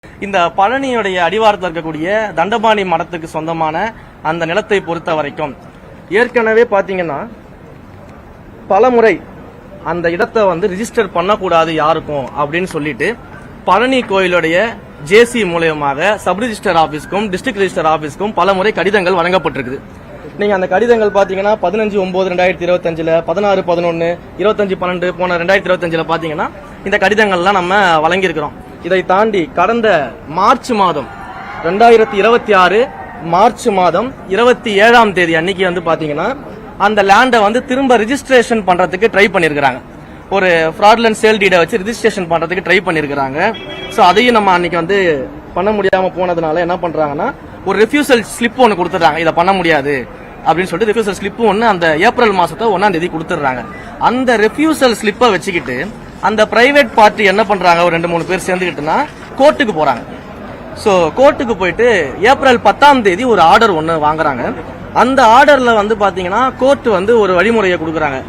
இந்த பழனியுடைய அடிவாரத்தில் இருக்கக்கூடிய தண்டபாணி மடத்துக்கு சொந்தமான அந்த நிலத்தை பொறுத்த வரைக்கும் ஏற்கனவே பாத்தீங்கன்னா பலமுறை அந்த இடத்தை ரிஜிஸ்டர் பண்ணக்கூடாது யாருக்கும் அப்படின்னு சொல்லிட்டு பழனி கோயிலுடைய ஜேசி மூலமாக சப் ரிஜிஸ்டர் ஆபீஸ்க்கும் டிஸ்ட்ரிக்ட் ரிஜிஸ்டர் ஆபீஸ்க்கும் பலமுறை கடிதங்கள் வழங்கப்பட்டிருக்குது. நீங்க அந்த கடிதங்கள் பாத்தீங்கன்னா 15/9/2025, 16/11, 25/12 போன 2025 பாத்தீங்கன்னா இந்த கடிதங்கள்லாம் நம்ம வழங்கியிருக்கிறோம். இதை தாண்டி கடந்த மார்ச் மாதம் 2026 மார்ச் மாதம் 27ஆம் தேதி அன்னைக்கு பாத்தீங்கன்னா அந்த லேண்டை திரும்ப ரிஜிஸ்ட்ரேஷன் பண்றதுக்கு ட்ரை பண்ணிருக்காங்க. ஒரு ஃப்ராட்லன்ட் சேல் டீடை வச்சு ரிஜிஸ்ட்ரேஷன் பண்றதுக்கு ட்ரை பண்ணிருக்காங்க. சோ அதையும் நம்ம அன்னைக்கு பண்ண முடியாம போனதுனால என்ன பண்றாங்கன்னா ஒரு ரெஃப்யூசல் ஸ்லிப் ஒன்னு கொடுத்துறாங்க. இதை பண்ண முடியாது அப்படின்னு சொல்லிட்டு ரெஃப்யூசல் ஸ்லிப் ஒன்னு அந்த ஏப்ரல் மாசத்தை 1ஆம் தேதி கொடுத்துறாங்க. அந்த ரெஃப்யூசல் ஸ்லிப்பை வச்சுக்கிட்டு அந்த பிரைவேட் பார்ட்டி என்ன பண்றாங்க, ஒரு 2-3 பேர் சேர்ந்துக்கிட்டுனா கோர்ட்டுக்கு போறாங்க. சோ கோர்ட்டுக்கு போயிட்டு ஏப்ரல் 10ஆம் தேதி ஒரு ஆர்டர் ஒன்னு வாங்குறாங்க. அந்த ஆர்டர்ல பாத்தீங்கன்னா கோர்ட் ஒரு வழிமுறையை கொடுக்கறாங்க.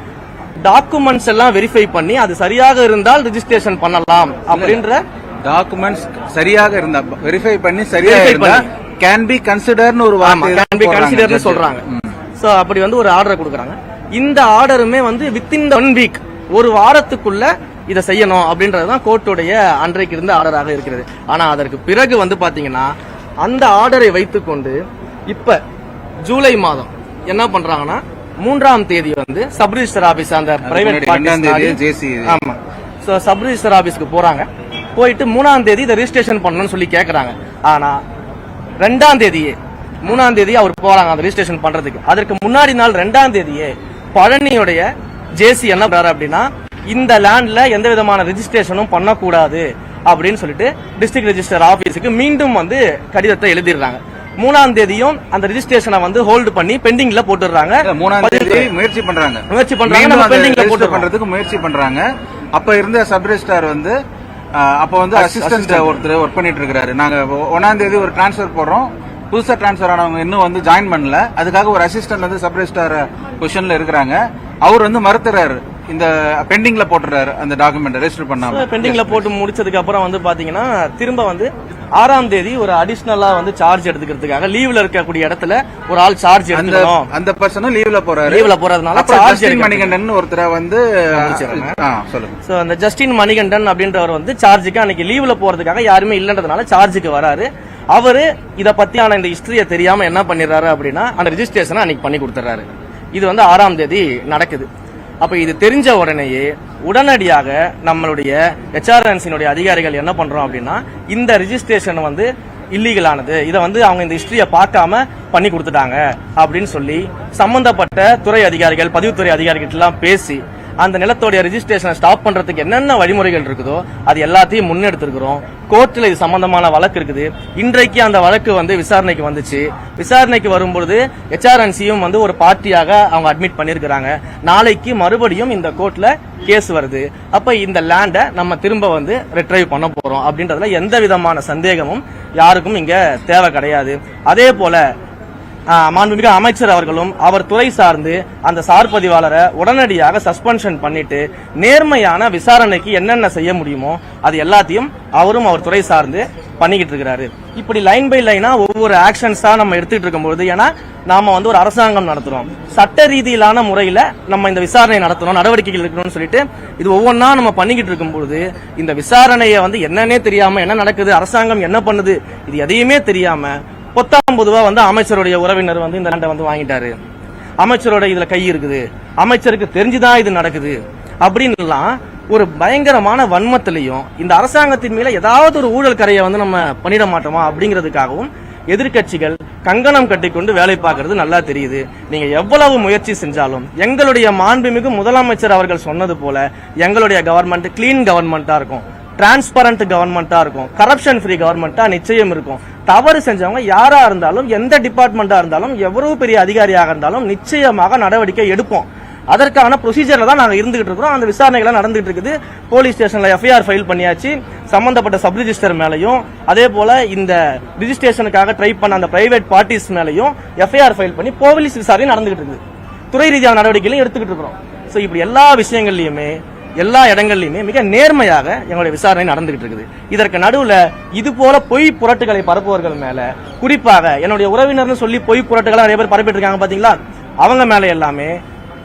டாக்குமெண்ட்ஸ் எல்லாம் வெரிஃபை பண்ணி அது சரியாக இருந்தால் ரிஜிஸ்ட்ரேஷன் பண்ணலாம் அப்படின்ற டாக்குமெண்ட்ஸ் சரியாக இருந்தா வெரிஃபை பண்ணி சரியாக இருந்தா கேன் பி கன்சிடர்னு ஒரு கேன் பி கன்சிடர்னு சொல்றாங்க. சோ அப்படி ஒரு ஆர்டர் கொடுக்கறாங்க. இந்த ஆர்டருமே வித்தின் 1 வீக், ஒரு வாரத்துக்குள்ள இதை செய்யணும் அப்படின்றதுதான் கோர்ட்டுடைய அன்றைக்கு இருந்த ஆர்டராக இருக்கிறது. ஆனா அதற்கு பிறகு பாத்தீங்கன்னா அந்த ஆர்டரை வைத்துக்கொண்டு இப்ப ஜூலை மாதம் என்ன பண்றாங்கன்னா 3ஆம் தேதி சப் ரிஜிஸ்டர் ஆபீஸ் அந்த பிரைவேட் ஆமா சோ சப் ரிஜிஸ்டர் ஆபீஸ்க்கு போறாங்க. போயிட்டு 3ஆம் தேதி இதை ரிஜிஸ்ட்ரேஷன் பண்ணணும்னு சொல்லி கேக்குறாங்க. ஆனா 2ஆம் தேதியே 3ஆம் தேதி அவர் போறாங்க அந்த ரிஜிஸ்ட்ரேஷன் பண்றதுக்கு. அதற்கு முன்னாடி நாள் 2ஆம் தேதியே பழனியுடைய ஜேசி என்ன பண்றாரு அப்படின்னா இந்த லேண்ட்ல எந்த விதமான ரிஜிஸ்ட்ரேஷனும் பண்ணக்கூடாது அப்படின்னு சொல்லிட்டு டிஸ்ட்ரிக்ட் ரெஜிஸ்டர் ஆபீஸுக்கு மீண்டும் கடிதத்தை எழுதிடுறாங்க. 3ஆம் தேதியும் அந்த ரிஜிஸ்ட்ரேஷனை ஹோல்டு பண்ணி பெண்டிங்ல போட்டுறாங்க. 3ஆம் தேதி முயற்சி பண்றாங்க. அப்ப இருந்த சப் ரெஜிஸ்ட்ரார் அப்ப அசிஸ்டன்ட் ஒருத்தர் ஒர்க் பண்ணிட்டு இருக்காரு. நாங்க 1ஆம் தேதி ஒரு டிரான்ஸ்பர் போடுறோம், புதுசா டிரான்ஸ்பர் ஆனவங்க இன்னும் ஜாயின் பண்ணல, அதுக்காக ஒரு அசிஸ்டன்ட் சப் ரெஜிஸ்ட்ரார் பொசிஷன்ல இருக்கிறாங்க. அவர் மறுத்துறாரு, இந்த பெண்டிங்ல போட்டுறாரு அந்த டாக்குமெண்ட் ரெஜிஸ்டர் பண்ணாம. பெண்டிங்ல போட்டு முடிச்சதுக்கு அப்புறம் பாத்தீங்கன்னா திரும்ப 6ஆம் தேதி ஒரு அடிஷனலா சார்ஜ் எடுத்துக்கிறதுக்காக லீவ்ல இருக்கக்கூடிய இடத்துல ஒரு ஆள் சார்ஜ் எடுத்துக்கணும். அந்த பர்சனும் லீவ்ல போறதுனால ஜஸ்டின் மணிகண்டன் ஒருத்தர சொல்லுங்க. சோ அந்த ஜஸ்டின் மணிகண்டன் அப்படின்றவர் சார்ஜுக்கு அன்னைக்கு லீவ்ல போறதுக்காக யாருமே இல்லன்றதுனால சார்ஜுக்கு வராரு. அவரு இத பத்தியான இந்த ஹிஸ்டரிய தெரியாம என்ன பண்ணிடுறாரு அப்படின்னா அந்த ரெஜிஸ்ட்ரேஷனை அன்னைக்கு பண்ணி கொடுத்துறாரு. இது 6ஆம் தேதி நடக்குது. அப்ப இது தெரிஞ்ச உடனேயே உடனடியாக நம்மளுடைய HRNC அதிகாரிகள் என்ன பண்றோம் அப்படின்னா இந்த ரிஜிஸ்ட்ரேஷன் இல்லீகலானது, இதை அவங்க இந்த ஹிஸ்டரிய பார்க்காம பண்ணி கொடுத்துட்டாங்க அப்படின்னு சொல்லி சம்பந்தப்பட்ட துறை அதிகாரிகள் பதிவுத்துறை அதிகாரிகள் எல்லாம் பேசி அந்த நிலத்தோடைய ரெஜிஸ்ட்ரேஷனை ஸ்டாப் பண்றதுக்கு என்னென்ன வழிமுறைகள் இருக்குதோ அது எல்லாத்தையும் முன்னெடுத்திருக்கிறோம். கோர்ட்ல இது சம்பந்தமான வழக்கு இருக்குது. இன்றைக்கு அந்த வழக்கு விசாரணைக்கு வந்துச்சு. விசாரணைக்கு வரும்பொழுது HRNCயும் ஒரு பார்ட்டியாக அவங்க அட்மிட் பண்ணிருக்கிறாங்க. நாளைக்கு மறுபடியும் இந்த கோர்ட்ல கேஸ் வருது. அப்ப இந்த லேண்டை நம்ம திரும்ப ரிட்ரைவ் பண்ண போறோம் அப்படின்றதுல எந்த விதமான சந்தேகமும் யாருக்கும் இங்க தேவை கிடையாது. அதே போல மாண்புமிகு அமைச்சர் அவர்களும் அவர் துறை சார்ந்து அந்த சார் பதிவாளரை உடனடியாக சஸ்பென்ஷன் பண்ணிட்டு நேர்மையான விசாரணைக்கு என்னென்ன செய்ய முடியுமோ அது எல்லாத்தையும் அவரும் அவர் துறை சார்ந்து பண்ணிக்கிட்டு இருக்கிறாரு. இப்படி லைன் பை லைனா ஒவ்வொரு ஆக்ஷன்ஸா நம்ம எடுத்துட்டு இருக்கும்போது, ஏன்னா நாம ஒரு அரசாங்கம் நடத்துறோம், சட்ட ரீதியிலான முறையில நம்ம இந்த விசாரணை நடத்தணும், நடவடிக்கைகள் இருக்கணும்னு சொல்லிட்டு இது ஒவ்வொன்னா நம்ம பண்ணிக்கிட்டு இருக்கும்போது இந்த விசாரணையை என்னன்னே தெரியாம என்ன நடக்குது, அரசாங்கம் என்ன பண்ணுது, இது எதையுமே தெரியாம பொதுவா அமைச்சருடைய உறவினர் இந்த லேண்டை வாங்கிட்டாரு, அமைச்சரோட இதுல கை இருக்குது, அமைச்சருக்கு தெரிஞ்சுதான் இது நடக்குது அப்படின்னு ஒரு பயங்கரமான வன்மத்திலையும் இந்த அரசாங்கத்தின் மேல ஏதாவது ஒரு ஊழல் கரையை நம்ம பண்ணிட மாட்டோமா அப்படிங்கிறதுக்காகவும் எதிர்கட்சிகள் கங்கணம் கட்டிக்கொண்டு வேலை பார்க்கறது நல்லா தெரியுது. நீங்க எவ்வளவு முயற்சி செஞ்சாலும் எங்களுடைய மாண்புமிகு முதலமைச்சர் அவர்கள் சொன்னது போல எங்களுடைய கவர்மெண்ட் கிளீன் கவர்மெண்டா இருக்கும், டிரான்ஸ்பரண்ட் கவர்மெண்டா இருக்கும், கரப்ஷன் ஃப்ரீ கவர்மெண்டா நிச்சயம் இருக்கும். தவறு செஞ்சவங்க யாரா இருந்தாலும் எந்த டிபார்ட்மெண்டா இருந்தாலும் எவ்வளவு பெரிய அதிகாரியாக இருந்தாலும் நிச்சயமாக நடவடிக்கை எடுப்போம். அதற்கான ப்ரொசீஜர்ல தான் நாங்க இருந்துகிட்டு இருக்கிறோம். அந்த விசாரணைகள் நடந்துட்டு இருக்குது. போலீஸ் ஸ்டேஷன்ல FIR ஃபைல் பண்ணியாச்சு. சம்பந்தப்பட்ட சப் ரிஜிஸ்டர் மேலையும் அதே போல இந்த ரிஜிஸ்ட்ரேஷனுக்காக ட்ரை பண்ண அந்த பிரைவேட் பார்ட்டிஸ் மேலையும் FIR ஃபைல் பண்ணி போலீஸ் விசாரணை நடந்துகிட்டு இருக்குது. துறை ரீதியான நடவடிக்கைகளையும் எடுத்துக்கிட்டு இருக்கிறோம். சோ இப்படி எல்லா விஷயங்கள்லயுமே எல்லா இடங்கள்லயுமே மிக நேர்மையாக எங்களுடைய விசாரணை நடந்துகிட்டு இருக்குது. இதற்கு நடுவுல இது போல பொய் புரட்டுகளை பரப்புவர்கள் மேல, குறிப்பாக என்னுடைய உறவினர்னு சொல்லி பொய் புரட்டுகளை நிறைய பேர் பரப்பிட்டு இருக்காங்க பாத்தீங்களா, அவங்க மேல எல்லாமே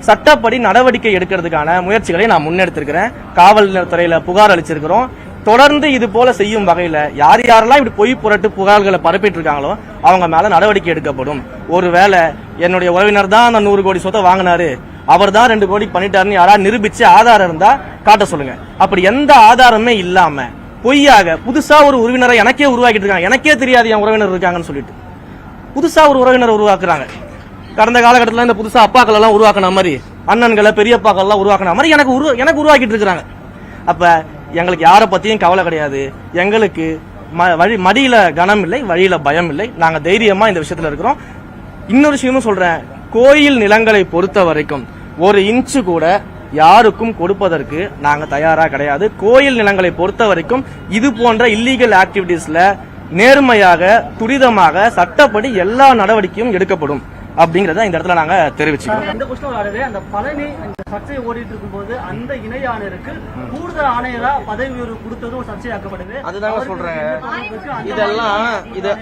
சட்டப்படி நடவடிக்கை எடுக்கிறதுக்கான முயற்சிகளை நான் முன்னெடுத்திருக்கிறேன். காவல்துறையில புகார் அளிச்சிருக்கிறோம். தொடர்ந்து இது போல செய்யும் வகையில யார் யாரெல்லாம் இப்படி பொய் புரட்டு புகார்களை பரப்பிட்டு இருக்காங்களோ அவங்க மேல நடவடிக்கை எடுக்கப்படும். ஒருவேளை என்னுடைய உறவினர் தான் அந்த 100 கோடி சொத்தை வாங்கினாரு, அவர் தான் 2 கோடி பண்ணிட்டாருன்னு யாராவது நிரூபிச்சு ஆதாரம் இருந்தா காட்ட சொல்லுங்க. அப்படி எந்த ஆதாரமே இல்லாம பொய்யாக புதுசா ஒரு உறவினரை எனக்கே உருவாக்கிட்டு இருக்காங்க. எனக்கே தெரியாது என் உறவினர் இருக்காங்கன்னு சொல்லிட்டு புதுசா ஒரு உறவினர் உருவாக்குறாங்க. கடந்த காலகட்டத்தில் இந்த புதுசா அப்பாக்கள் எல்லாம் உருவாக்கின மாதிரி, அண்ணன்களை பெரியப்பாக்கள் எல்லாம் உருவாக்கின மாதிரி எனக்கு உருவாக்கிட்டு இருக்கிறாங்க. அப்ப எங்களுக்கு யாரை பத்தியும் கவலை கிடையாது. எங்களுக்கு மடியில கனம் இல்லை, வழியில பயம் இல்லை. நாங்க தைரியமா இந்த விஷயத்துல இருக்கிறோம். இன்னொரு விஷயமும் சொல்றேன், கோயில் நிலங்களை பொறுத்த வரைக்கும் 1 இன்ச்சு கூட யாருக்கும் கொடுப்பதற்கு நாங்க தயாரா கிடையாது. கோயில் நிலங்களை பொறுத்த வரைக்கும் இது போன்ற இல்லீகல் ஆக்டிவிட்டீஸ்ல நேர்மையாக, துரிதமாக, சட்டப்படி எல்லா நடவடிக்கையும் எடுக்கப்படும் அப்படிங்கறத இந்த இடத்துல நாங்க தெரிவிச்சுக்கிறோம். இந்த கொஸ்டின் ஆடுது, அந்த பழனி இந்த சர்ச்சை ஓடிட்டு இருக்கும்போது அந்த இணை ஆணையருக்கு கூடுதல் ஆணையரா பதவி உயர்வு கொடுத்ததும் ஒரு சர்ச்சையாக்கப்படுது. அதுதாங்க சொல்றேன்.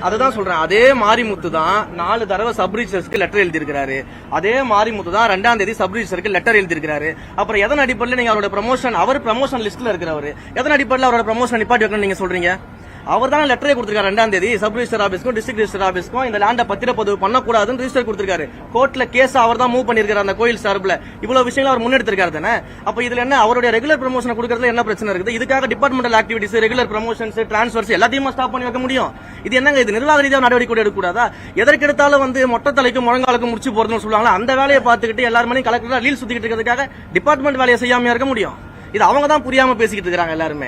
அதுதான் சொல்றேன். அதே மாரிமுத்து தான் 4 தடவை சப் ரிஜிஸ்டருக்கு லெட்டர் எழுதியிருக்காரு. அதே மாரிமுத்து தான் 2ஆம் தேதி சப் ரிஜிஸ்டருக்கு லெட்டர் எழுதியிருக்காரு. அப்புறம் எதன் அடிப்படையில் நீங்க அவரோட ப்ரமோஷன், அவர் ப்ரமோஷன் லிஸ்ட்ல இருக்கிறவர், எதன் அடிப்படையில் அவரோட ப்ரமோஷன் நிப்பாட்டி வைக்கணும்னு நீங்க சொல்றீங்க? அவர் தான் லெட்டரே கொடுத்திருக்காரு 2ஆம் தேதி சப் ரிஜிஸ்டர் ஆபீஸ்க்கும் டிஸ்ட்ரிக்ட் ரிஜிஸ்டர் ஆபீஸ்க்கும் இந்த லேண்ட பத்திரப்பதிவு பண்ணக்கூடாதுன்னு ரிஜிஸ்டர் கொடுத்திருக்காரு. கோர்ட்ல கேஸ் அவர் தான் மூவ் பண்ணிருக்காரு. அந்த கோயில் சார்பில் இவ்வளவு விஷயங்கள் அவர் முன்னெடுத்திருக்காரு தானே. அப்ப இதுல என்ன அவருடைய ரெகுலர் ப்ரமோஷன் கொடுக்கறதுல என்ன பிரச்சனை இருக்குது? இதுக்காக departmental activities, regular promotions, transfers எல்லாத்தையும் ஸ்டாப் பண்ணி வைக்க முடியும். இது என்னங்க, இது நிர்வாக ரீதியாக நடவடிக்கை எடுக்கக்கூடாதா? எதற்கெடுத்தாலும் மொட்டை தலைக்கும் முழங்காலுக்கும் முடிச்சு போறதுன்னு சொல்லுவாங்களா, அந்த வேலையை பார்த்துக்கிட்டு எல்லாருமே கலெக்டரா ரீல் சுத்திக்கிட்டு இருக்கிறதுக்காக டிபார்ட்மெண்ட் வேலையை செய்யாம இருக்க முடியும்? இது அவங்க தான் புரியாம பேசிக்கிட்டு இருக்காங்க எல்லாருமே.